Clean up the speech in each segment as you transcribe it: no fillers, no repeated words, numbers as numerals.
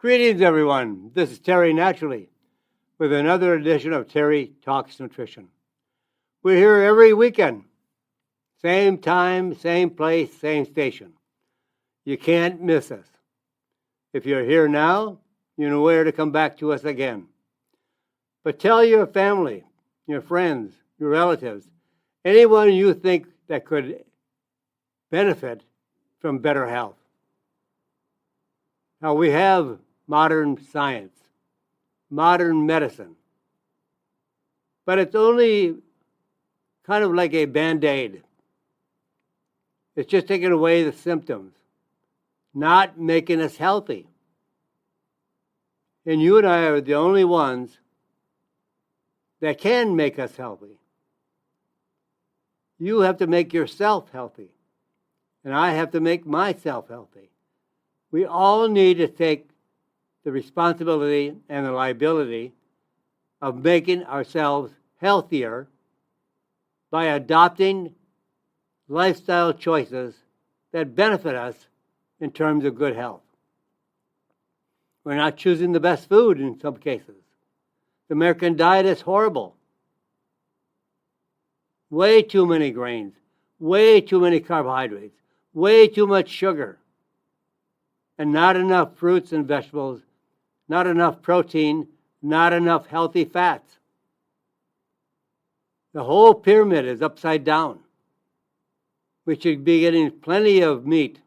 Greetings, everyone. This is Terry Naturally with another edition of Terry Talks Nutrition. We're here every weekend. Same time, same place, same station. You can't miss us. If you're here now, you know where to come back to us again. But tell your family, your friends, your relatives, anyone you think that could benefit from better health. Now, we have modern science, modern medicine, but it's only kind of like a Band-Aid. It's just taking away the symptoms, not making us healthy. And you and I are the only ones that can make us healthy. You have to make yourself healthy, and I have to make myself healthy. We all need to take the responsibility and the liability of making ourselves healthier by adopting lifestyle choices that benefit us in terms of good health. We're not choosing the best food in some cases. The American diet is horrible. Way too many grains, way too many carbohydrates, way too much sugar, and not enough fruits and vegetables, not enough protein, not enough healthy fats. The whole pyramid is upside down. We should be getting plenty of meat,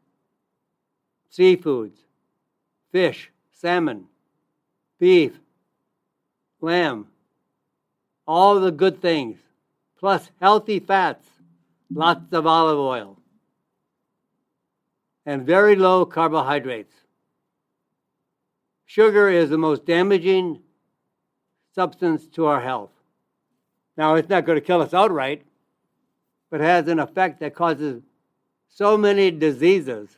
seafoods, fish, salmon, beef, lamb, all the good things, plus healthy fats, lots of olive oil, and very low carbohydrates. Sugar is the most damaging substance to our health. Now, it's not going to kill us outright, but has an effect that causes so many diseases,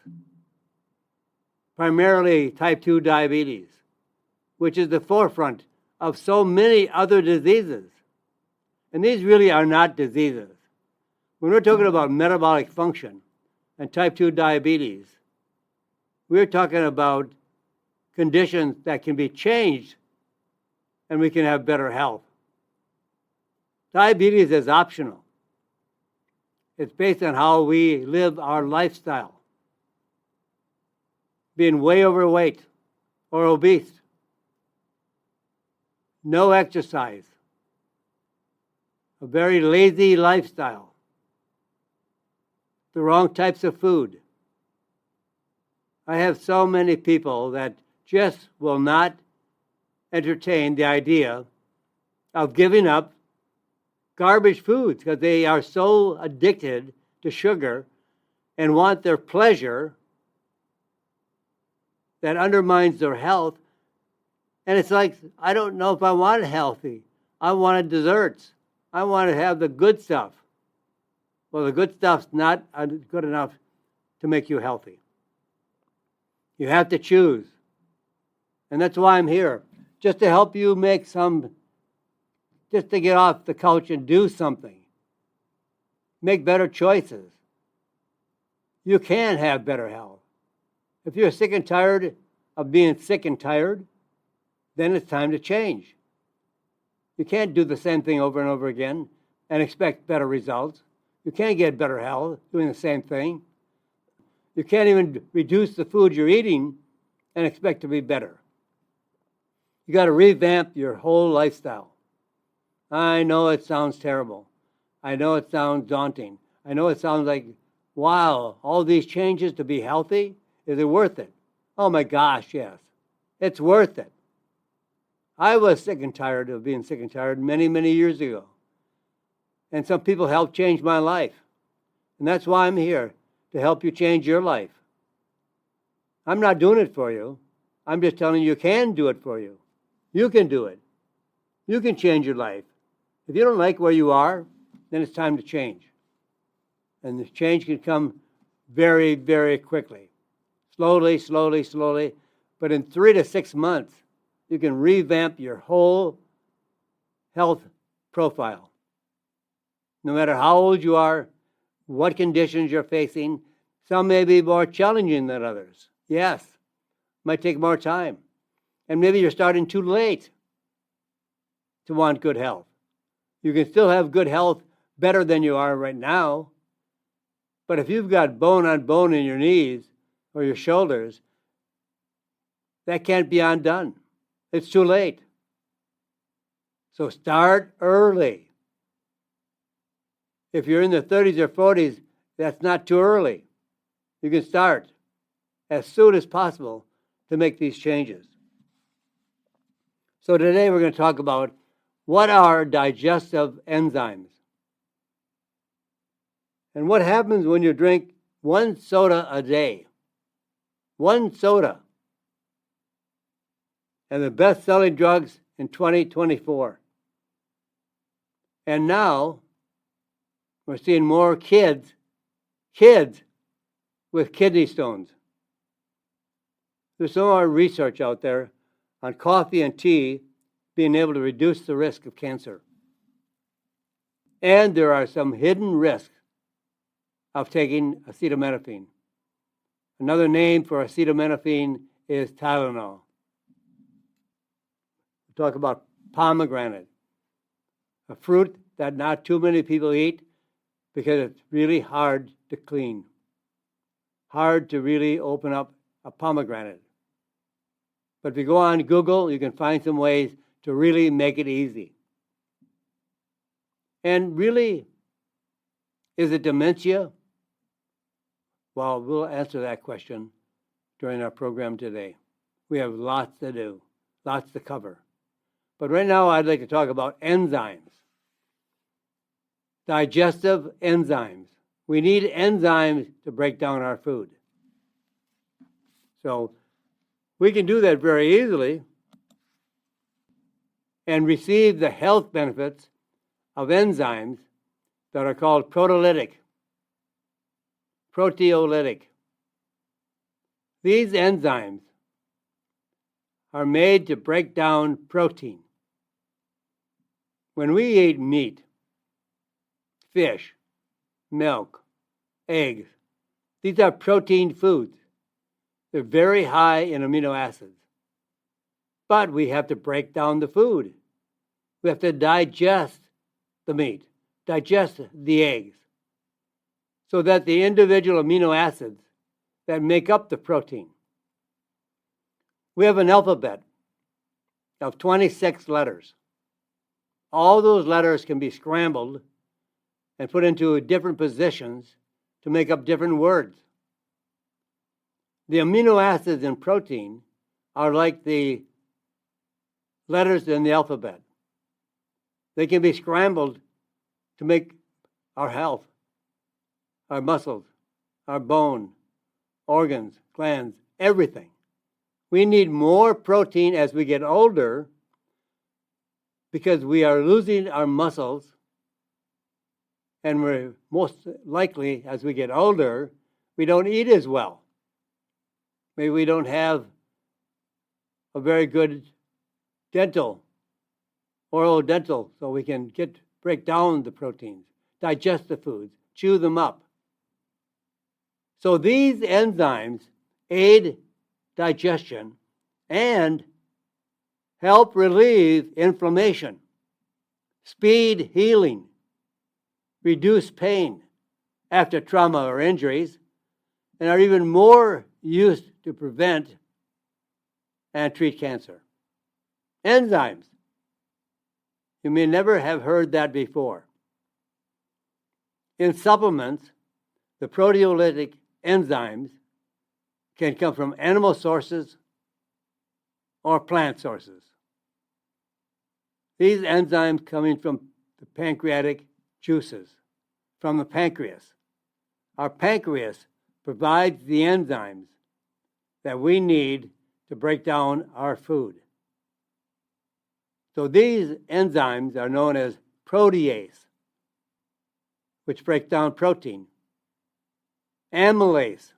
primarily type 2 diabetes, which is the forefront of so many other diseases. And these really are not diseases. When we're talking about metabolic function and type 2 diabetes, we're talking about conditions that can be changed and we can have better health. Diabetes is optional. It's based on how we live our lifestyle. Being way overweight or obese, no exercise, a very lazy lifestyle, the wrong types of food. I have so many people that just will not entertain the idea of giving up garbage foods because they are so addicted to sugar and want their pleasure that undermines their health. And it's like, I don't know if I want it healthy. I wanted desserts. I want to have the good stuff. Well, the good stuff's not good enough to make you healthy. You have to choose. And that's why I'm here, just to help you just to get off the couch and do something. Make better choices. You can have better health. If you're sick and tired of being sick and tired, then it's time to change. You can't do the same thing over and over again and expect better results. You can't get better health doing the same thing. You can't even reduce the food you're eating and expect to be better. You got to revamp your whole lifestyle. I know it sounds terrible. I know it sounds daunting. I know it sounds like, wow, all these changes to be healthy? Is it worth it? Oh my gosh, yes. It's worth it. I was sick and tired of being sick and tired many, many years ago. And some people helped change my life. And that's why I'm here, to help you change your life. I'm not doing it for you. I'm just telling you can do it for you. You can do it. You can change your life. If you don't like where you are, then it's time to change. And the change can come very, very quickly. Slowly, slowly, slowly. But in 3 to 6 months, you can revamp your whole health profile. No matter how old you are, what conditions you're facing, some may be more challenging than others. Yes, might take more time. And maybe you're starting too late to want good health. You can still have good health better than you are right now. But if you've got bone on bone in your knees or your shoulders, that can't be undone. It's too late. So start early. If you're in the 30s or 40s, that's not too early. You can start as soon as possible to make these changes. So today we're going to talk about what are digestive enzymes and what happens when you drink one soda a day. One soda. And the best-selling drugs in 2024. And now we're seeing more kids with kidney stones. There's some more research out there on coffee and tea being able to reduce the risk of cancer. And there are some hidden risks of taking acetaminophen. Another name for acetaminophen is Tylenol. We talk about pomegranate, a fruit that not too many people eat because it's really hard to clean. Hard to really open up a pomegranate. But if you go on Google, you can find some ways to really make it easy. And really, is it dementia? Well, we'll answer that question during our program today. We have lots to do, lots to cover. But right now, I'd like to talk about enzymes. Digestive enzymes. We need enzymes to break down our food. So we can do that very easily and receive the health benefits of enzymes that are called proteolytic. These enzymes are made to break down protein. When we eat meat, fish, milk, eggs, these are protein foods. They're very high in amino acids. But we have to break down the food. We have to digest the meat, digest the eggs, so that the individual amino acids that make up the protein. We have an alphabet of 26 letters. All those letters can be scrambled and put into different positions to make up different words. The amino acids in protein are like the letters in the alphabet. They can be scrambled to make our health, our muscles, our bone, organs, glands, everything. We need more protein as we get older because we are losing our muscles, and we're most likely, as we get older, we don't eat as well. Maybe we don't have a very good oral dental, so we can break down the proteins, digest the foods, chew them up. So these enzymes aid digestion and help relieve inflammation, speed healing, reduce pain after trauma or injuries, and are even more used to prevent and treat cancer. Enzymes. You may never have heard that before. In supplements, the proteolytic enzymes can come from animal sources or plant sources. These enzymes coming from the pancreatic juices, from the pancreas. Our pancreas provides the enzymes that we need to break down our food. So these enzymes are known as protease, which break down protein, amylase,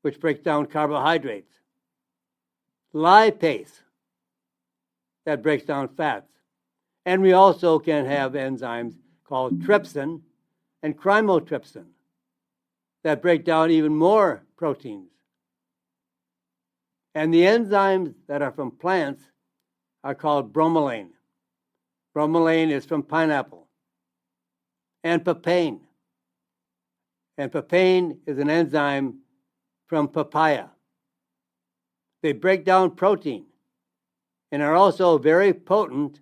which breaks down carbohydrates, lipase, that breaks down fats. And we also can have enzymes called trypsin and chymotrypsin that break down even more proteins. And the enzymes that are from plants are called bromelain. Bromelain is from pineapple. And papain. And papain is an enzyme from papaya. They break down protein and are also very potent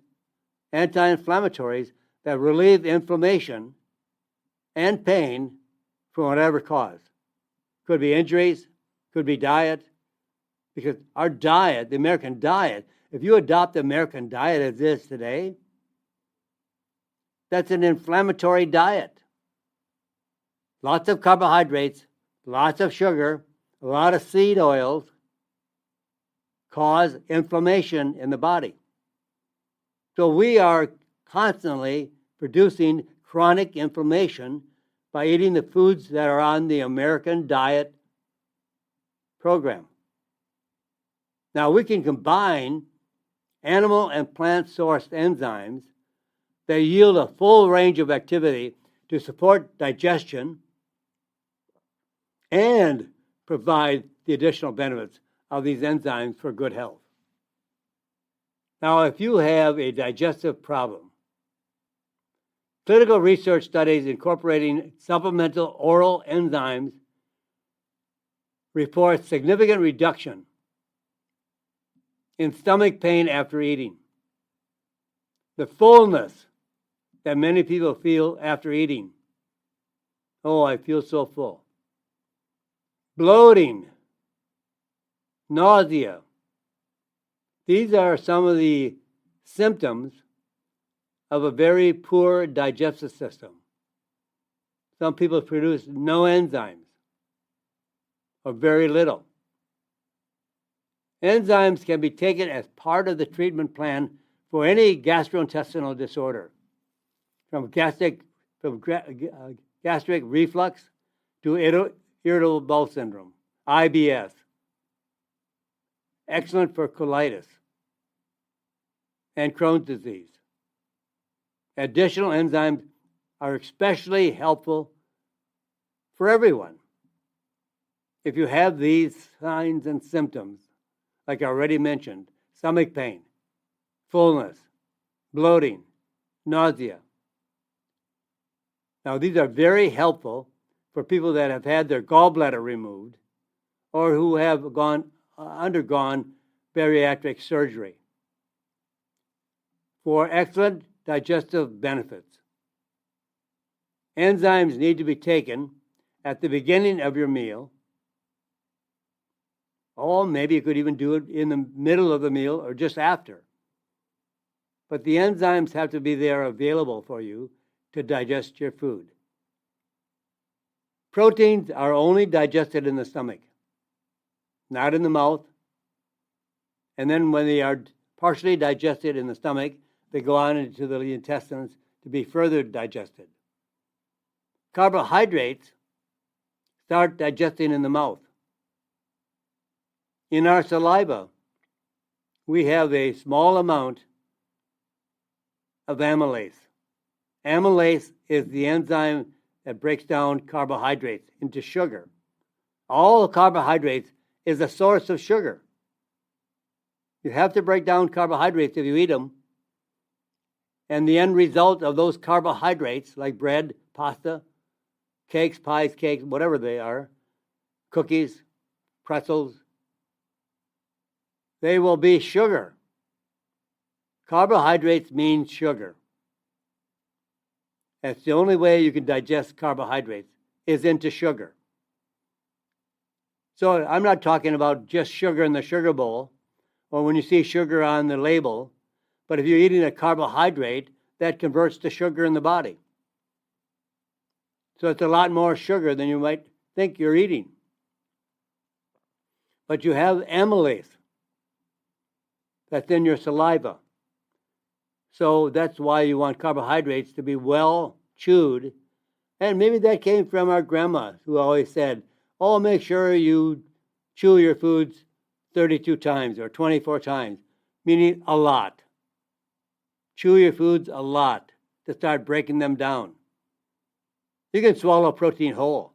anti-inflammatories that relieve inflammation and pain from whatever cause. Could be injuries, could be diet, because our diet, the American diet, if you adopt the American diet as is today, that's an inflammatory diet. Lots of carbohydrates, lots of sugar, a lot of seed oils cause inflammation in the body. So we are constantly producing chronic inflammation by eating the foods that are on the American diet program. Now we can combine animal and plant-sourced enzymes that yield a full range of activity to support digestion and provide the additional benefits of these enzymes for good health. Now, if you have a digestive problem, clinical research studies incorporating supplemental oral enzymes report significant reduction in stomach pain after eating. The fullness that many people feel after eating. Oh, I feel so full. Bloating, nausea. These are some of the symptoms of a very poor digestive system. Some people produce no enzymes or very little. Enzymes can be taken as part of the treatment plan for any gastrointestinal disorder, from gastric reflux to irritable bowel syndrome, IBS. Excellent for colitis and Crohn's disease. Additional enzymes are especially helpful for everyone. If you have these signs and symptoms, like I already mentioned, stomach pain, fullness, bloating, nausea. Now, these are very helpful for people that have had their gallbladder removed or who have undergone bariatric surgery for excellent digestive benefits. Enzymes need to be taken at the beginning of your meal, or maybe you could even do it in the middle of the meal or just after. But the enzymes have to be there available for you to digest your food. Proteins are only digested in the stomach, not in the mouth. And then when they are partially digested in the stomach, they go on into the intestines to be further digested. Carbohydrates start digesting in the mouth. In our saliva, we have a small amount of amylase. Amylase is the enzyme that breaks down carbohydrates into sugar. All carbohydrates is a source of sugar. You have to break down carbohydrates if you eat them. And the end result of those carbohydrates, like bread, pasta, cakes, pies, cakes, whatever they are, cookies, pretzels, they will be sugar. Carbohydrates mean sugar. That's the only way you can digest carbohydrates, is into sugar. So I'm not talking about just sugar in the sugar bowl or when you see sugar on the label, but if you're eating a carbohydrate, that converts to sugar in the body. So it's a lot more sugar than you might think you're eating. But you have amylase that's in your saliva. So that's why you want carbohydrates to be well chewed. And maybe that came from our grandma who always said, oh, make sure you chew your foods 32 times or 24 times, meaning a lot. Chew your foods a lot to start breaking them down. You can swallow protein whole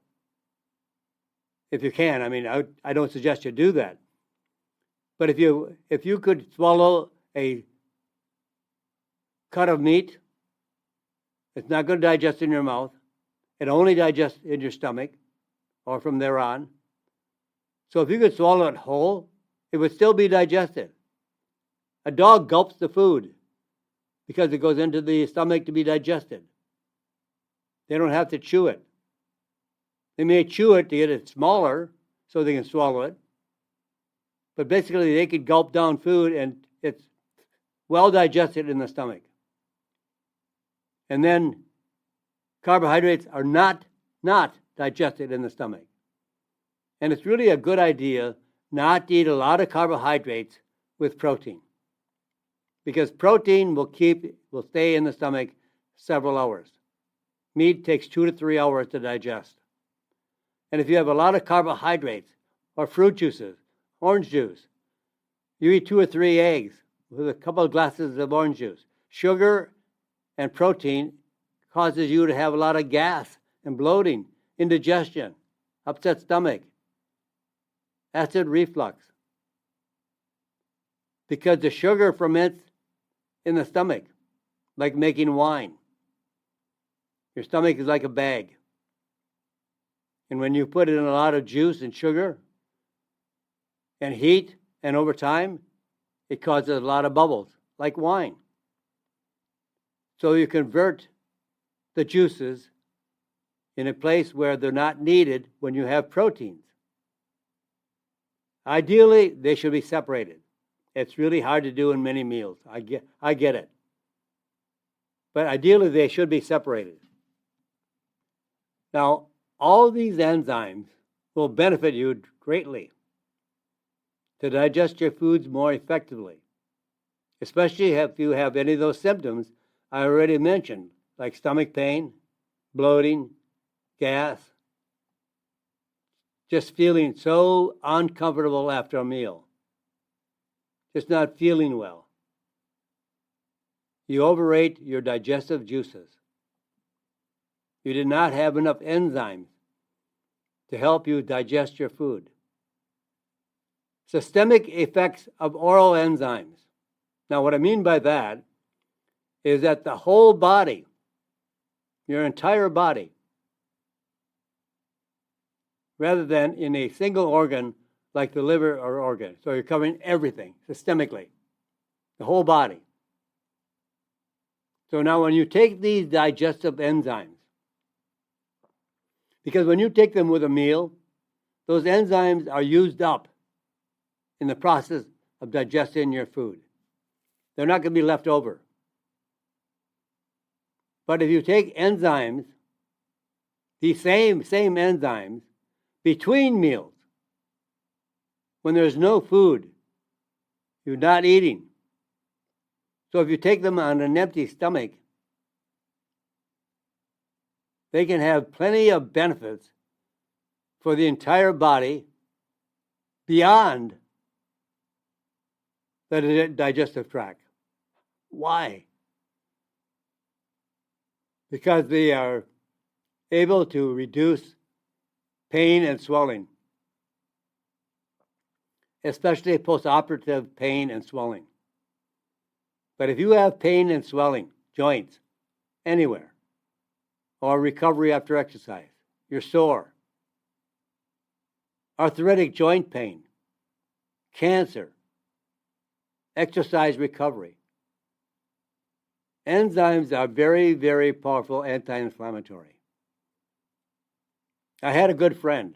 if you can. I mean, I don't suggest you do that. But if you could swallow a cut of meat, it's not going to digest in your mouth. It only digests in your stomach or from there on. So if you could swallow it whole, it would still be digested. A dog gulps the food because it goes into the stomach to be digested. They don't have to chew it. They may chew it to get it smaller so they can swallow it. But basically, they could gulp down food and it's well digested in the stomach. And then carbohydrates are not digested in the stomach. And it's really a good idea not to eat a lot of carbohydrates with protein. Because protein will stay in the stomach several hours. Meat takes 2 to 3 hours to digest. And if you have a lot of carbohydrates or fruit juices, orange juice, you eat 2 or 3 eggs with a couple of glasses of orange juice. Sugar and protein causes you to have a lot of gas and bloating, indigestion, upset stomach, acid reflux. Because the sugar ferments in the stomach, like making wine. Your stomach is like a bag. And when you put in a lot of juice and sugar and heat, and over time, it causes a lot of bubbles, like wine. So you convert the juices in a place where they're not needed when you have proteins. Ideally, they should be separated. It's really hard to do in many meals. I get it. But ideally, they should be separated. Now, all these enzymes will benefit you greatly to digest your foods more effectively, especially if you have any of those symptoms I already mentioned, like stomach pain, bloating, gas, just feeling so uncomfortable after a meal, just not feeling well. You overate your digestive juices. You did not have enough enzymes to help you digest your food. Systemic effects of oral enzymes. Now, what I mean by that is that the whole body, your entire body, rather than in a single organ like the liver or organ. So you're covering everything systemically, the whole body. So now when you take these digestive enzymes, because when you take them with a meal, those enzymes are used up in the process of digesting your food. They're not going to be left over. But if you take enzymes, these same enzymes, between meals, when there's no food, you're not eating. So if you take them on an empty stomach, they can have plenty of benefits for the entire body beyond the digestive tract. Why? Because they are able to reduce pain and swelling, especially postoperative pain and swelling. But if you have pain and swelling, joints, anywhere, or recovery after exercise, you're sore, arthritic joint pain, cancer, exercise recovery, enzymes are very, very powerful anti-inflammatory. I had a good friend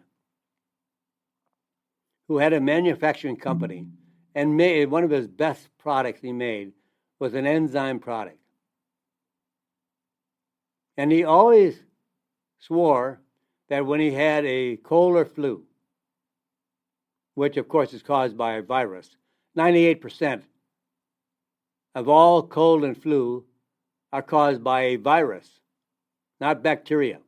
who had a manufacturing company and made one of his best products he made was an enzyme product. And he always swore that when he had a cold or flu, which of course is caused by a virus, 98% of all cold and flu are caused by a virus, not bacteria.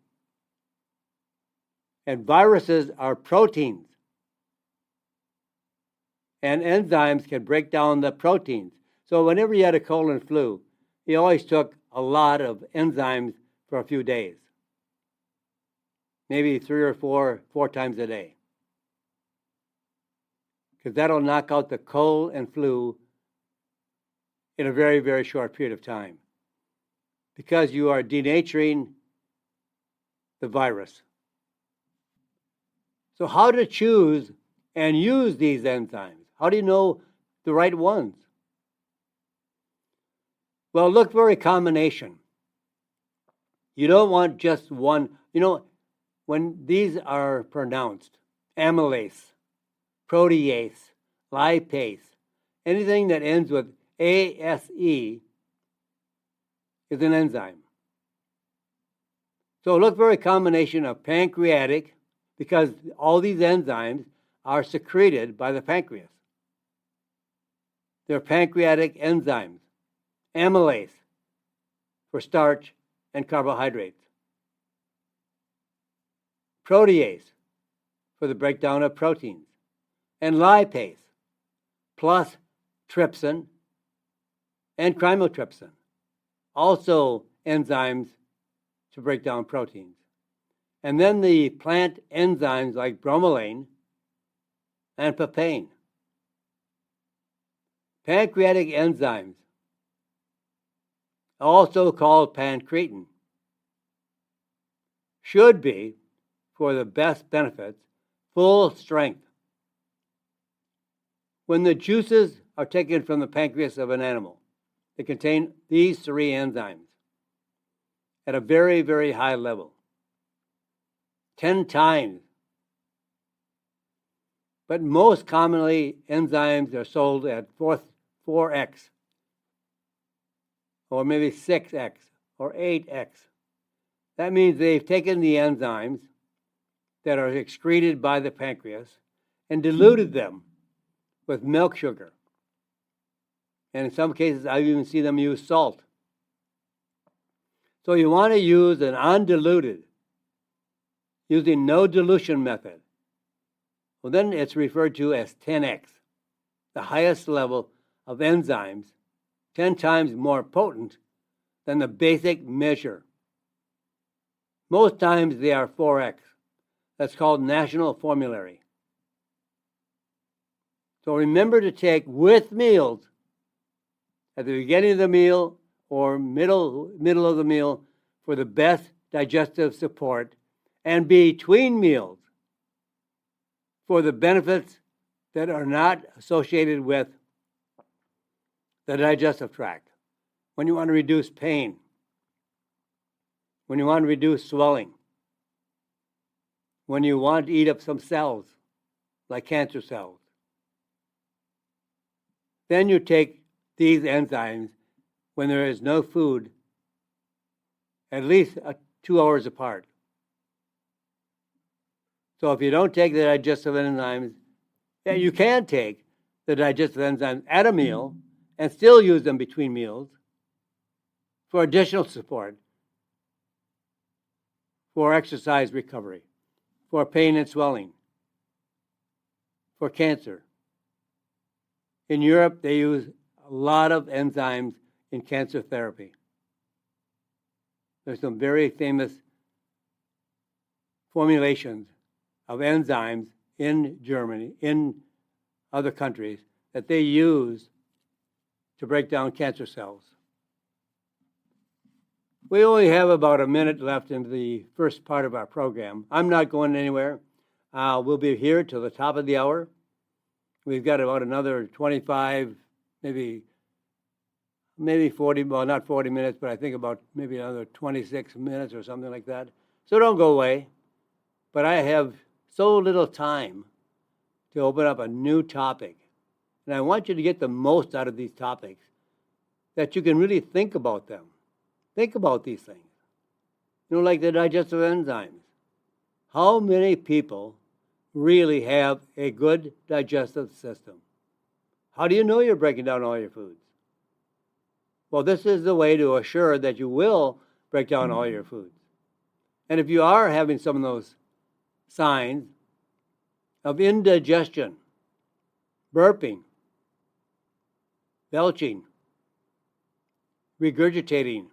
And viruses are proteins. And enzymes can break down the proteins. So whenever he had a cold and flu, he always took a lot of enzymes for a few days. Maybe 3 or 4 times a day. because that'll knock out the cold and flu in a very, very short period of time, because you are denaturing the virus. So how to choose and use these enzymes? How do you know the right ones? Well, look for a combination. You don't want just one. When these are pronounced, amylase, protease, lipase, anything that ends with ASE is an enzyme. So look for a combination of pancreatic, because all these enzymes are secreted by the pancreas. They're pancreatic enzymes. Amylase for starch and carbohydrates. Protease for the breakdown of proteins. And lipase plus trypsin and chymotrypsin, also enzymes to break down proteins. And then the plant enzymes like bromelain and papain. Pancreatic enzymes, also called pancreatin, should be, for the best benefits, full strength. When the juices are taken from the pancreas of an animal, they contain these three enzymes at a very, very high level, 10 times. But most commonly, enzymes are sold at 4x, or maybe 6x, or 8x. That means they've taken the enzymes that are excreted by the pancreas and diluted them with milk sugar. And in some cases, I've even seen them use salt. So you want to use an undiluted, using no dilution method. Well, then it's referred to as 10x, the highest level of enzymes, 10 times more potent than the basic measure. Most times they are 4x. That's called national formulary. So remember to take with meals, at the beginning of the meal or middle of the meal, for the best digestive support, and between meals for the benefits that are not associated with the digestive tract. When you want to reduce pain, when you want to reduce swelling, when you want to eat up some cells, like cancer cells. Then you take these enzymes when there is no food, at least 2 hours apart. So if you don't take the digestive enzymes, you can take the digestive enzymes at a meal and still use them between meals for additional support, for exercise recovery, for pain and swelling, for cancer. In Europe, they use a lot of enzymes in cancer therapy. There's some very famous formulations of enzymes in Germany, in other countries, that they use to break down cancer cells. We only have about a minute left in the first part of our program. I'm not going anywhere. We'll be here till the top of the hour. We've got about another 25, maybe 40, well, not 40 minutes, but I think about maybe another 26 minutes or something like that. So don't go away. But I have so little time to open up a new topic. And I want you to get the most out of these topics, that you can really think about them. Think about these things. Like the digestive enzymes. How many people really have a good digestive system? How do you know you're breaking down all your foods? Well, this is the way to assure that you will break down all your foods. And if you are having some of those signs of indigestion, burping, belching, regurgitating,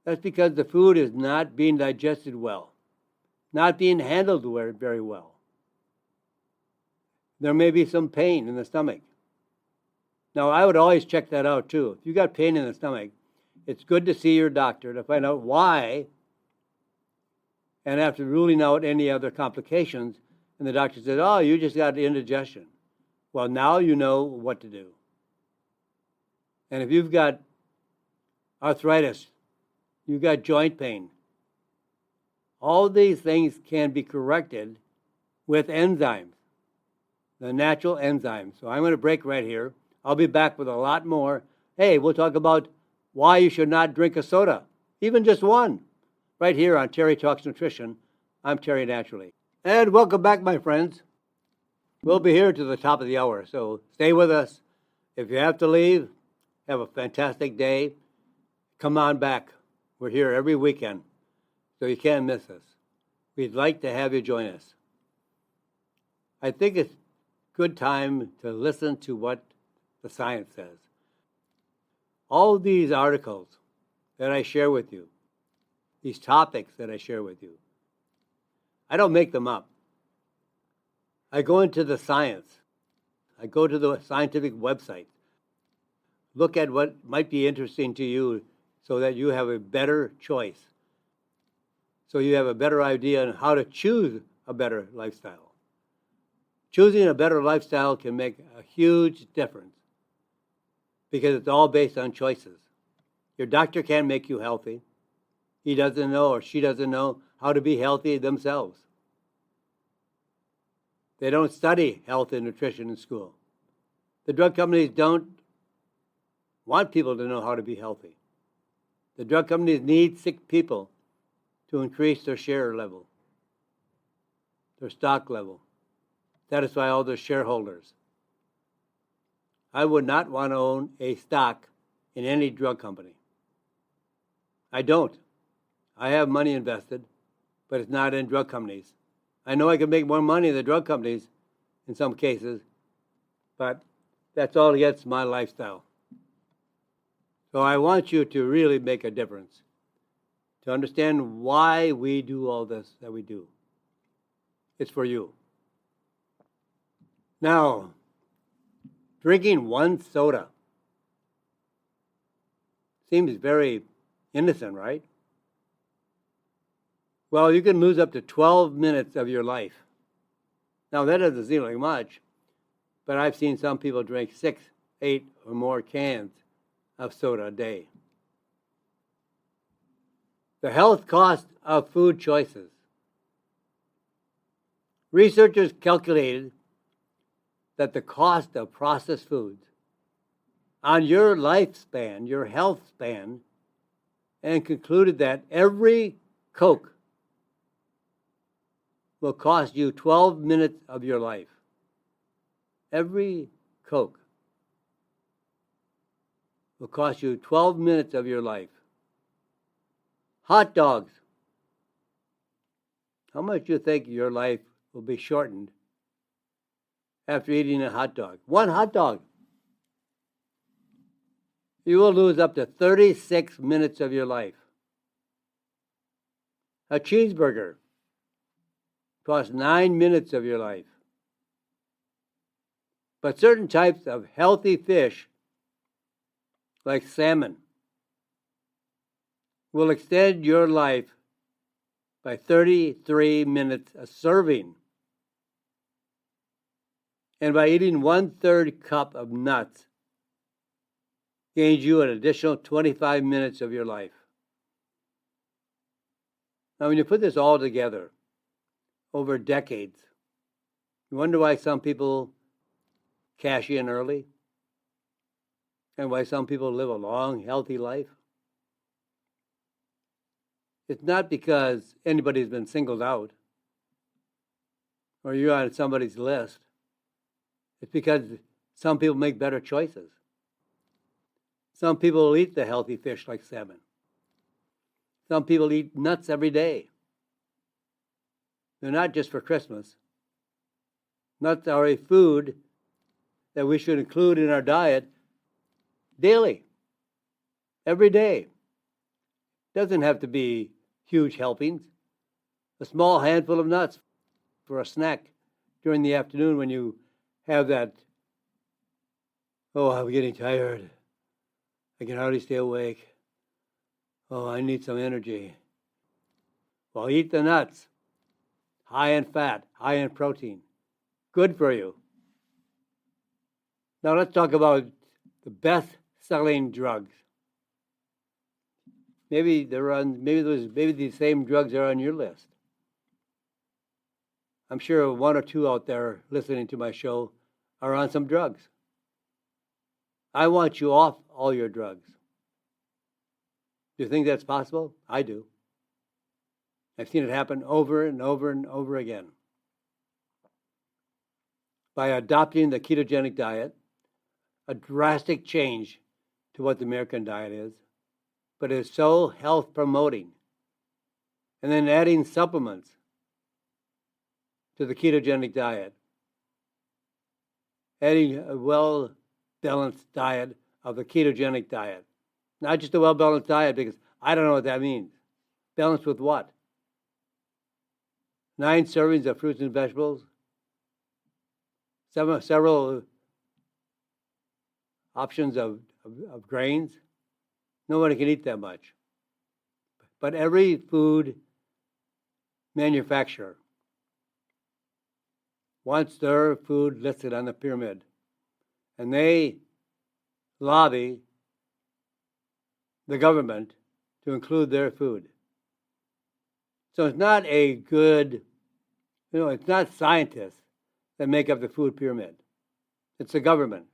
that's because the food is not being digested well, not being handled very well. there may be some pain in the stomach. Now, I would always check that out too. If you got pain in the stomach, it's good to see your doctor to find out why, and after ruling out any other complications, and the doctor says, oh, you just got indigestion. Well, now you know what to do. And if you've got arthritis, you've got joint pain, all these things can be corrected with enzymes, the natural enzymes. So I'm going to break right here. I'll be back with a lot more. Hey, we'll talk about why you should not drink a soda, even just one, right here on Terry Talks Nutrition. I'm Terry Naturally. And welcome back, my friends. We'll be here to the top of the hour, so stay with us. If you have to leave, have a fantastic day. Come on back. We're here every weekend, so you can't miss us. We'd like to have you join us. I think it's a good time to listen to what the science says. All these articles that I share with you, these topics that I share with you, I don't make them up. I go into the science. I go to the scientific website, look at what might be interesting to you so that you have a better choice, so you have a better idea on how to choose a better lifestyle. Choosing a better lifestyle can make a huge difference because it's all based on choices. Your doctor can't make you healthy. He doesn't know or she doesn't know how to be healthy themselves. They don't study health and nutrition in school. The drug companies don't want people to know how to be healthy. The drug companies need sick people to increase their share level, their stock level, satisfy all their shareholders. I would not want to own a stock in any drug company. I don't. I have money invested, but it's not in drug companies. I know I can make more money in the drug companies in some cases, but that's all against my lifestyle. So I want you to really make a difference, to understand why we do all this that we do. It's for you. Now, drinking one soda seems very innocent, right? Well, you can lose up to 12 minutes of your life. Now, that doesn't seem like much, but I've seen some people drink 6, 8, or more cans of soda a day. The health cost of food choices. Researchers calculated that the cost of processed foods on your lifespan, your health span, and concluded that every Coke will cost you 12 minutes of your life. Every Coke will cost you 12 minutes of your life. Hot dogs. How much do you think your life will be shortened after eating a hot dog? One hot dog. You will lose up to 36 minutes of your life. A cheeseburger costs 9 minutes of your life. But certain types of healthy fish, like salmon, will extend your life by 33 minutes a serving. And by eating 1/3 cup of nuts, gains you an additional 25 minutes of your life. Now, when you put this all together over decades, you wonder why some people cash in early and why some people live a long, healthy life. It's not because anybody's been singled out or you're on somebody's list. It's because some people make better choices. Some people will eat the healthy fish like salmon. Some people eat nuts every day. They're not just for Christmas. Nuts are a food that we should include in our diet daily, every day. Doesn't have to be huge helpings. A small handful of nuts for a snack during the afternoon when you have that, oh, I'm getting tired. I can hardly stay awake. Oh, I need some energy. Well, eat the nuts. High in fat, high in protein. Good for you. Now let's talk about the best-selling drugs. Maybe these same drugs are on your list. I'm sure one or two out there listening to my show are on some drugs. I want you off all your drugs. Do you think that's possible? I do. I've seen it happen over and over and over again. By adopting the ketogenic diet, a drastic change to what the American diet is, but it's so health promoting. And then adding supplements to the ketogenic diet. Adding a well-balanced diet of the ketogenic diet. Not just a well-balanced diet, because I don't know what that means. Balanced with what? 9 servings of fruits and vegetables? Several options of grains? Nobody can eat that much. But every food manufacturer wants their food listed on the pyramid. And they lobby the government to include their food. So it's not a good, it's not scientists that make up the food pyramid. It's the government.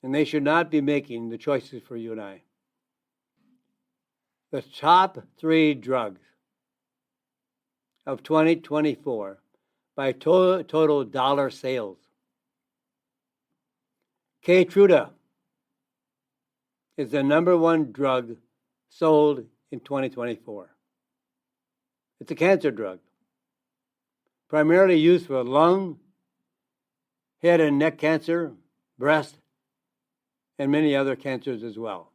And they should not be making the choices for you and I. The top 3 drugs of 2024 by total dollar sales. Keytruda is the number 1 drug sold in 2024. It's a cancer drug, primarily used for lung, head and neck cancer, breast, and many other cancers as well.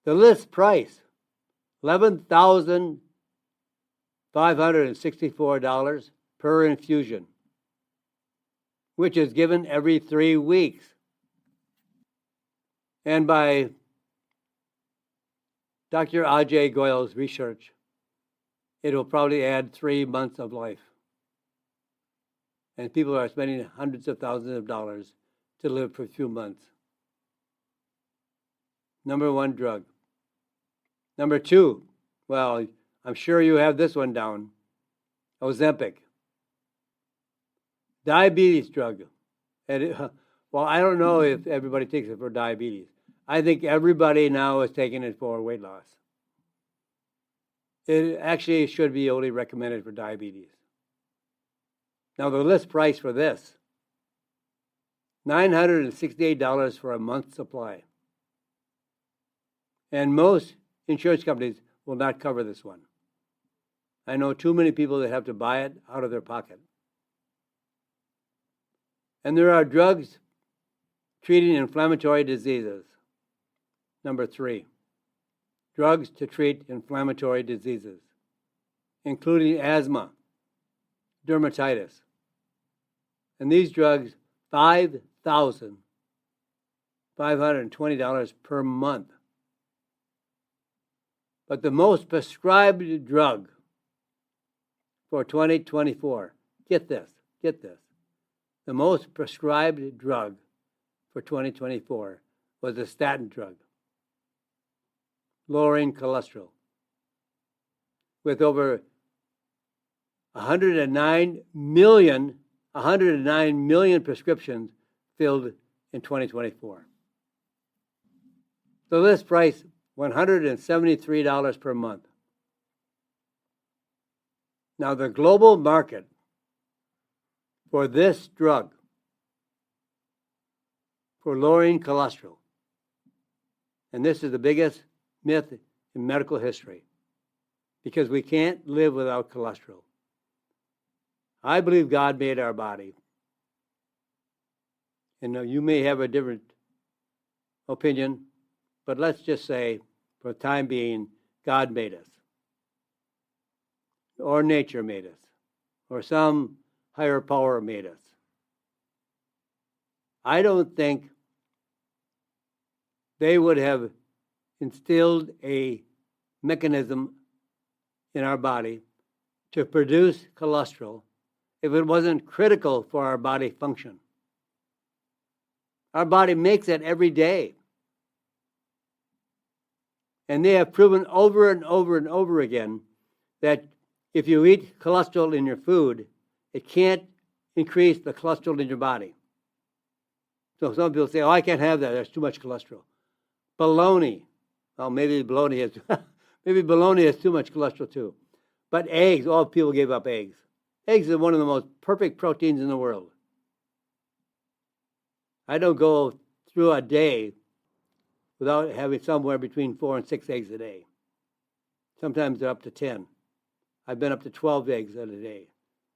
The list price, $11,564 per infusion, which is given every 3 weeks. And by Dr. Ajay Goyal's research, it will probably add 3 months of life. And people are spending hundreds of thousands of dollars to live for a few months. Number 1 drug. Number 2, well, I'm sure you have this one down, Ozempic. Diabetes drug. And well, I don't know if everybody takes it for diabetes. I think everybody now is taking it for weight loss. It actually should be only recommended for diabetes. Now, the list price for this, $968 for a month's supply. And most insurance companies will not cover this one. I know too many people that have to buy it out of their pocket. And there are drugs treating inflammatory diseases. Number 3, drugs to treat inflammatory diseases, including asthma, dermatitis. And these drugs, $5,520 per month. But the most prescribed drug for 2024, get this. The most prescribed drug for 2024 was a statin drug, lowering cholesterol, with over 109 million prescriptions filled in 2024. The list price, $173 per month. Now, the global market for this drug, for lowering cholesterol, and this is the biggest myth in medical history, because we can't live without cholesterol. I believe God made our body. And you may have a different opinion, but let's just say, for the time being, God made us. Or nature made us. Or some higher power made us. I don't think they would have instilled a mechanism in our body to produce cholesterol if it wasn't critical for our body function. Our body makes it every day. And they have proven over and over and over again that if you eat cholesterol in your food, it can't increase the cholesterol in your body. So some people say, oh, I can't have that. There's too much cholesterol. Bologna. Well, maybe bologna has too much cholesterol too. But eggs, all people gave up eggs. Eggs are one of the most perfect proteins in the world. I don't go through a day without having somewhere between 4 and 6 eggs a day. Sometimes they're up to 10. I've been up to 12 eggs a day.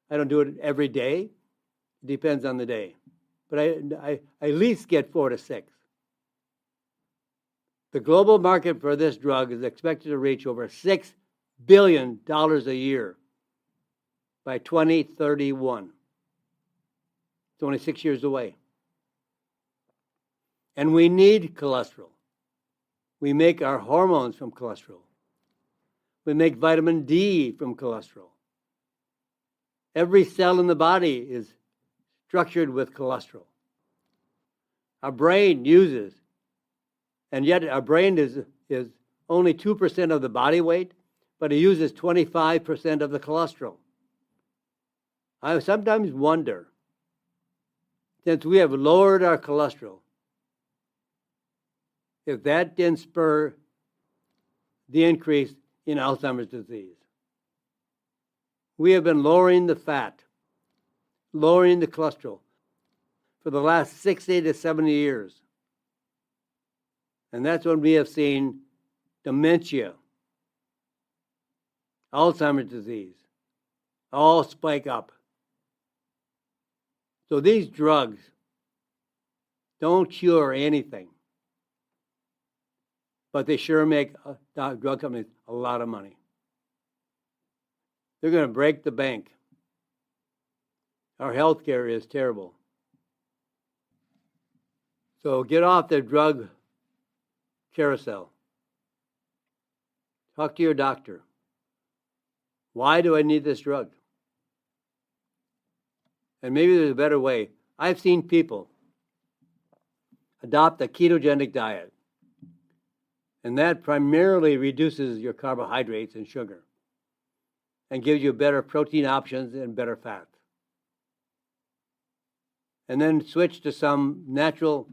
I don't do it every day. It depends on the day. But I at least get 4 to 6. The global market for this drug is expected to reach over $6 billion a year by 2031. It's only 6 years away. And we need cholesterol. We make our hormones from cholesterol. We make vitamin D from cholesterol. Every cell in the body is structured with cholesterol. Our brain uses, and yet our brain is only 2% of the body weight, but it uses 25% of the cholesterol. I sometimes wonder, since we have lowered our cholesterol, if that didn't spur the increase in Alzheimer's disease. We have been lowering the fat, lowering the cholesterol for the last 60 to 70 years. And that's when we have seen dementia, Alzheimer's disease, all spike up. So these drugs don't cure anything. But they sure make drug companies a lot of money. They're going to break the bank. Our health care is terrible. So get off the drug carousel. Talk to your doctor. Why do I need this drug? And maybe there's a better way. I've seen people adopt a ketogenic diet. And that primarily reduces your carbohydrates and sugar and gives you better protein options and better fat. And then switch to some natural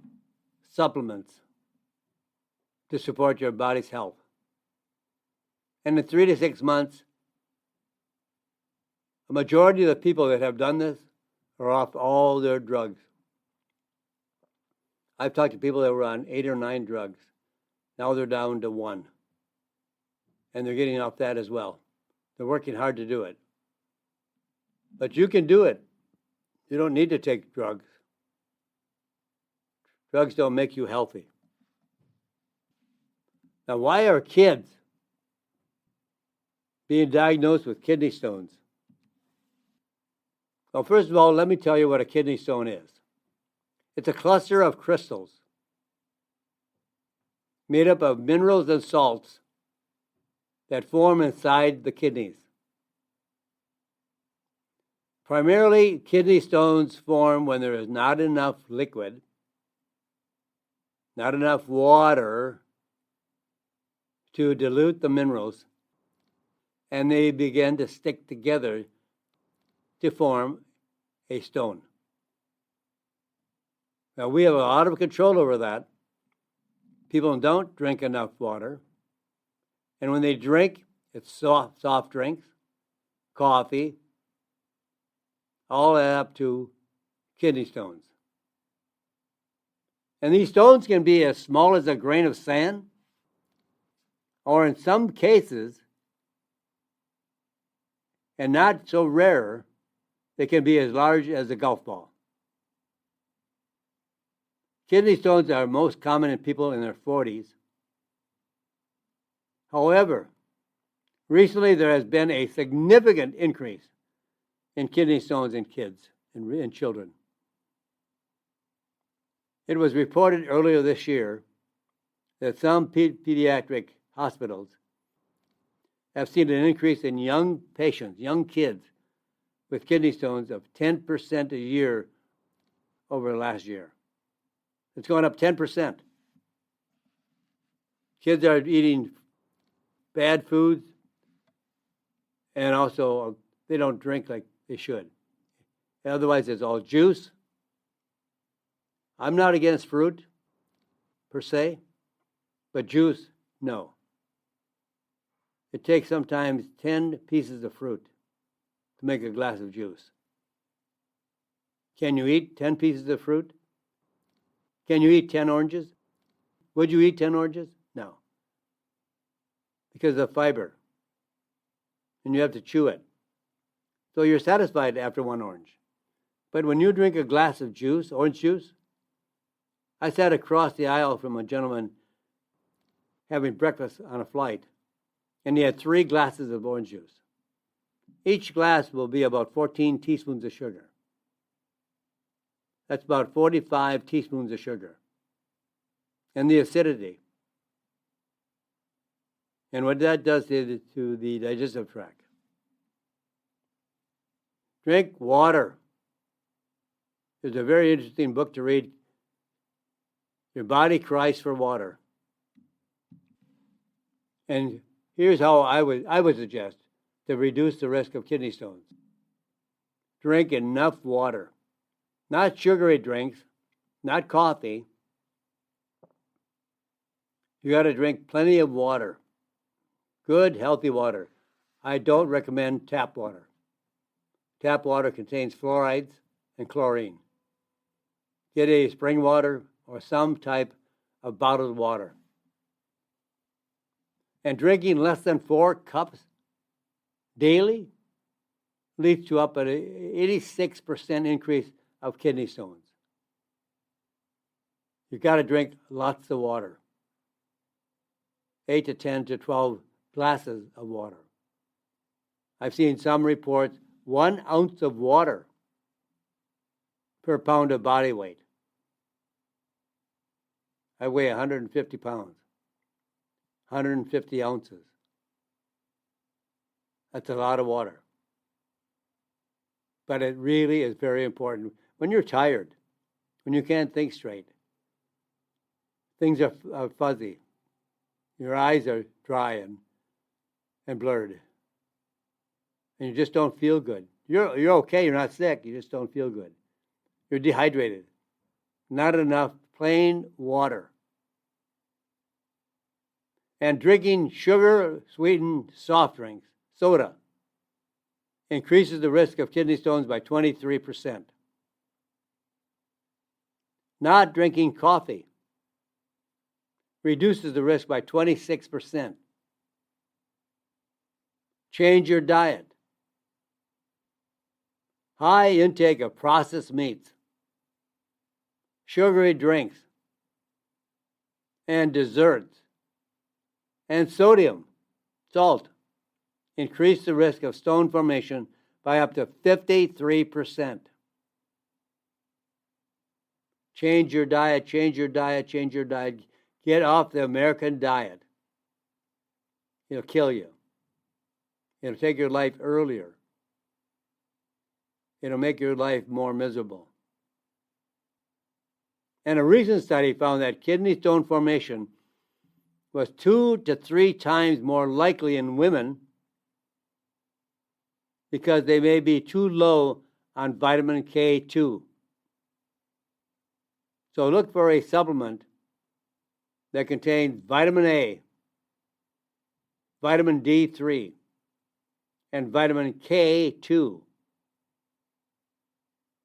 supplements to support your body's health. And in 3 to 6 months, a majority of the people that have done this are off all their drugs. I've talked to people that were on 8 or 9 drugs. Now they're down to 1. And they're getting off that as well. They're working hard to do it. But you can do it. You don't need to take drugs. Drugs don't make you healthy. Now, why are kids being diagnosed with kidney stones? Well, first of all, let me tell you what a kidney stone is. It's a cluster of crystals made up of minerals and salts that form inside the kidneys. Primarily, kidney stones form when there is not enough liquid, not enough water to dilute the minerals, and they begin to stick together to form a stone. Now, we have a lot of control over that. People don't drink enough water. And when they drink, it's soft drinks, coffee, all add up to kidney stones. And these stones can be as small as a grain of sand, or in some cases, and not so rare, they can be as large as a golf ball. Kidney stones are most common in people in their 40s. However, recently there has been a significant increase in kidney stones in kids and children. It was reported earlier this year that some pediatric hospitals have seen an increase in young patients, young kids, with kidney stones of 10% a year over the last year. It's gone up 10%. Kids are eating bad foods, and also they don't drink like they should. Otherwise, it's all juice. I'm not against fruit, per se, but juice, no. It takes sometimes 10 pieces of fruit to make a glass of juice. Can you eat 10 pieces of fruit? Can you eat 10 oranges? Would you eat 10 oranges? No. Because of fiber. And you have to chew it. So you're satisfied after one orange. But when you drink a glass of juice, orange juice, I sat across the aisle from a gentleman having breakfast on a flight, and he had 3 glasses of orange juice. Each glass will be about 14 teaspoons of sugar. That's about 45 teaspoons of sugar. And the acidity. And what that does to the digestive tract. Drink water. There's a very interesting book to read. Your body cries for water. And here's how I would suggest to reduce the risk of kidney stones. Drink enough water. Not sugary drinks, not coffee. You got to drink plenty of water. Good, healthy water. I don't recommend tap water. Tap water contains fluorides and chlorine. Get a spring water or some type of bottled water. And drinking less than 4 cups daily leads to up an 86% increase of kidney stones. You've got to drink lots of water. 8 to 10 to 12 glasses of water. I've seen some reports 1 ounce of water per pound of body weight. I weigh 150 pounds, 150 ounces. That's a lot of water. But it really is very important. When you're tired, when you can't think straight, things are fuzzy. Your eyes are dry and blurred. And you just don't feel good. You're okay, you're not sick, you just don't feel good. You're dehydrated. Not enough plain water. And drinking sugar-sweetened soft drinks, soda, increases the risk of kidney stones by 23%. Not drinking coffee reduces the risk by 26%. Change your diet. High intake of processed meats, sugary drinks, and desserts, and sodium, salt, increase the risk of stone formation by up to 53%. Change your diet, change your diet, change your diet. Get off the American diet. It'll kill you. It'll take your life earlier. It'll make your life more miserable. And a recent study found that kidney stone formation was 2 to 3 times more likely in women because they may be too low on vitamin K2. So look for a supplement that contains vitamin A, vitamin D3, and vitamin K2.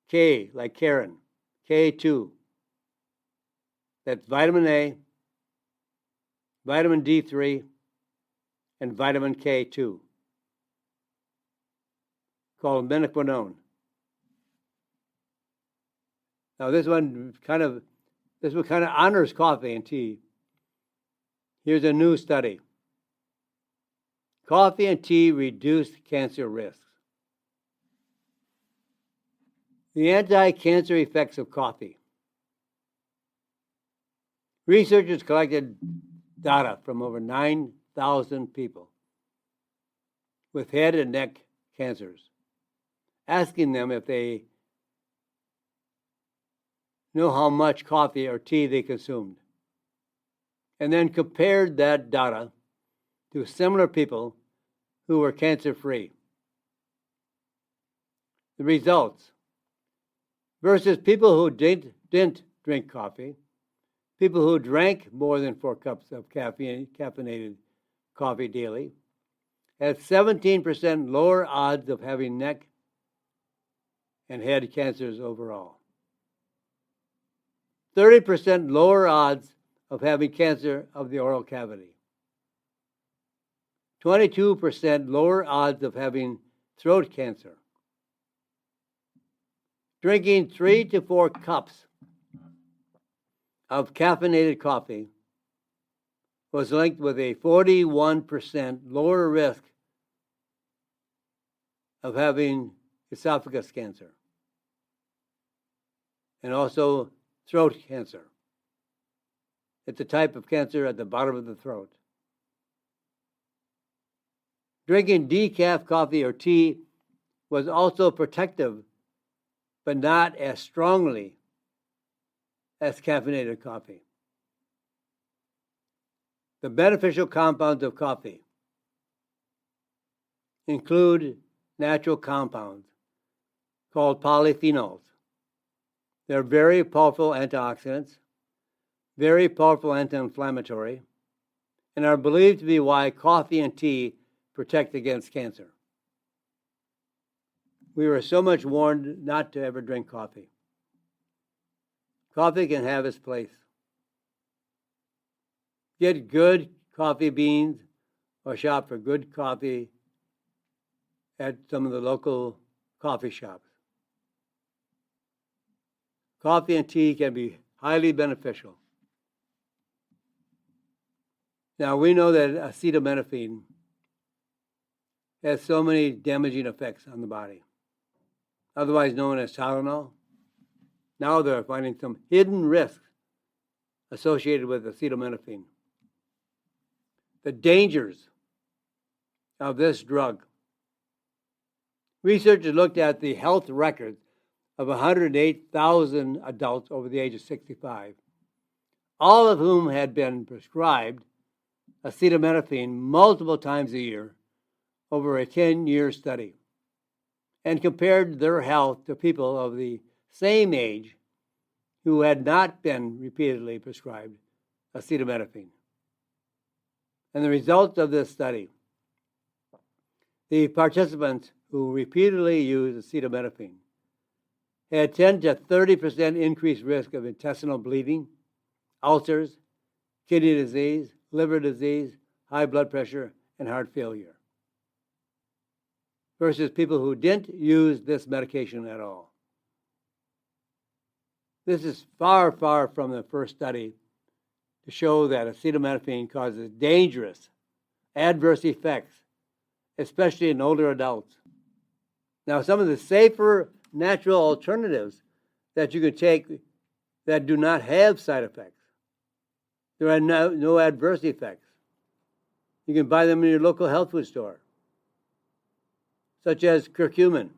K, like Karen, K2. That's vitamin A, vitamin D3, and vitamin K2, called menaquinone. Now this one kind of honors coffee and tea. Here's a new study. Coffee and tea reduce cancer risks. The anti-cancer effects of coffee. Researchers collected data from over 9,000 people with head and neck cancers, asking them if they know how much coffee or tea they consumed, and then compared that data to similar people who were cancer-free. The results versus people who didn't drink coffee, people who drank more than 4 cups of caffeinated coffee daily had 17% lower odds of having neck and head cancers overall. 30% lower odds of having cancer of the oral cavity. 22% lower odds of having throat cancer. Drinking 3 to 4 cups of caffeinated coffee was linked with a 41% lower risk of having esophagus cancer and also throat cancer. It's a type of cancer at the bottom of the throat. Drinking decaf coffee or tea was also protective, but not as strongly as caffeinated coffee. The beneficial compounds of coffee include natural compounds called polyphenols. They're very powerful antioxidants, very powerful anti-inflammatory, and are believed to be why coffee and tea protect against cancer. We were so much warned not to ever drink coffee. Coffee can have its place. Get good coffee beans or shop for good coffee at some of the local coffee shops. Coffee and tea can be highly beneficial. Now, we know that acetaminophen has so many damaging effects on the body, otherwise known as Tylenol. Now they're finding some hidden risks associated with acetaminophen. The dangers of this drug. Researchers looked at the health records of 108,000 adults over the age of 65, all of whom had been prescribed acetaminophen multiple times a year over a 10-year study, and compared their health to people of the same age who had not been repeatedly prescribed acetaminophen. And the results of this study, the participants who repeatedly used acetaminophen had 10 to 30% increased risk of intestinal bleeding, ulcers, kidney disease, liver disease, high blood pressure, and heart failure, versus people who didn't use this medication at all. This is far, far from the first study to show that acetaminophen causes dangerous adverse effects, especially in older adults. Now, some of the safer natural alternatives that you can take that do not have side effects, there are no adverse effects. You can buy them in your local health food store, such as curcumin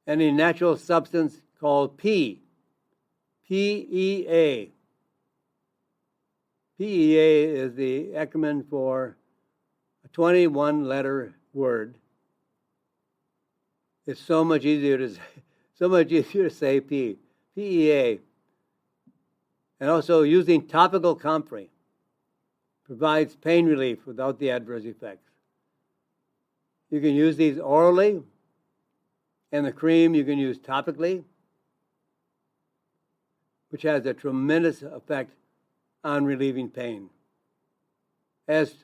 and a natural substance called PEA. PEA is the acronym for a 21-letter word. It's so much easier to say PEA. And also using topical comfrey provides pain relief without the adverse effects. You can use these orally, and the cream you can use topically, which has a tremendous effect on relieving pain as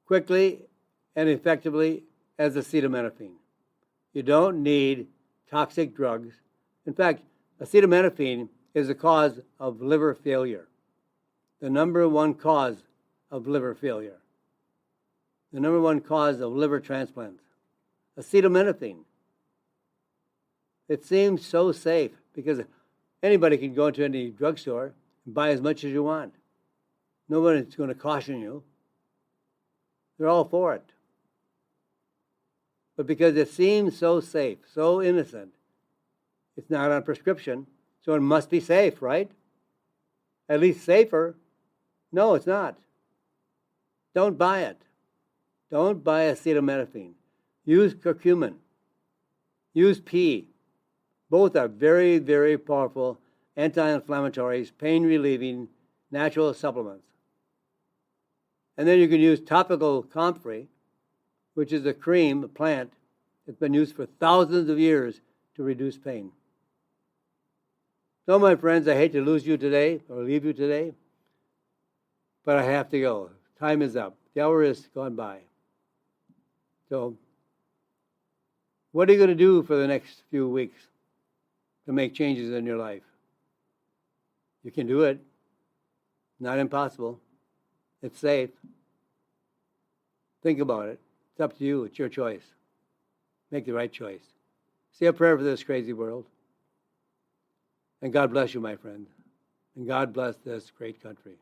quickly and effectively as acetaminophen. You don't need toxic drugs. In fact, acetaminophen is the cause of liver failure, the number one cause of liver failure, the number one cause of liver transplants. Acetaminophen It seems so safe because anybody can go into any drugstore and buy as much as you want. Nobody's going to caution you. They're all for it. But because it seems so safe, so innocent, it's not on prescription, so it must be safe, right? At least safer. No, it's not. Don't buy it. Don't buy acetaminophen. Use curcumin. Use pea. Both are very, very powerful anti-inflammatories, pain-relieving, natural supplements. And then you can use topical comfrey, which is a cream, a plant, that's been used for thousands of years to reduce pain. So, my friends, I hate to lose you today or leave you today, but I have to go. Time is up. The hour is gone by. So, what are you going to do for the next few weeks to make changes in your life? You can do it. Not impossible. It's safe. Think about it. It's up to you. It's your choice. Make the right choice. Say a prayer for this crazy world. And God bless you, my friend. And God bless this great country.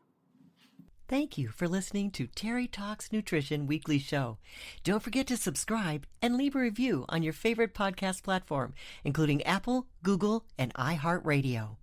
Thank you for listening to Terry Talks Nutrition Weekly Show. Don't forget to subscribe and leave a review on your favorite podcast platform, including Apple, Google, and iHeartRadio.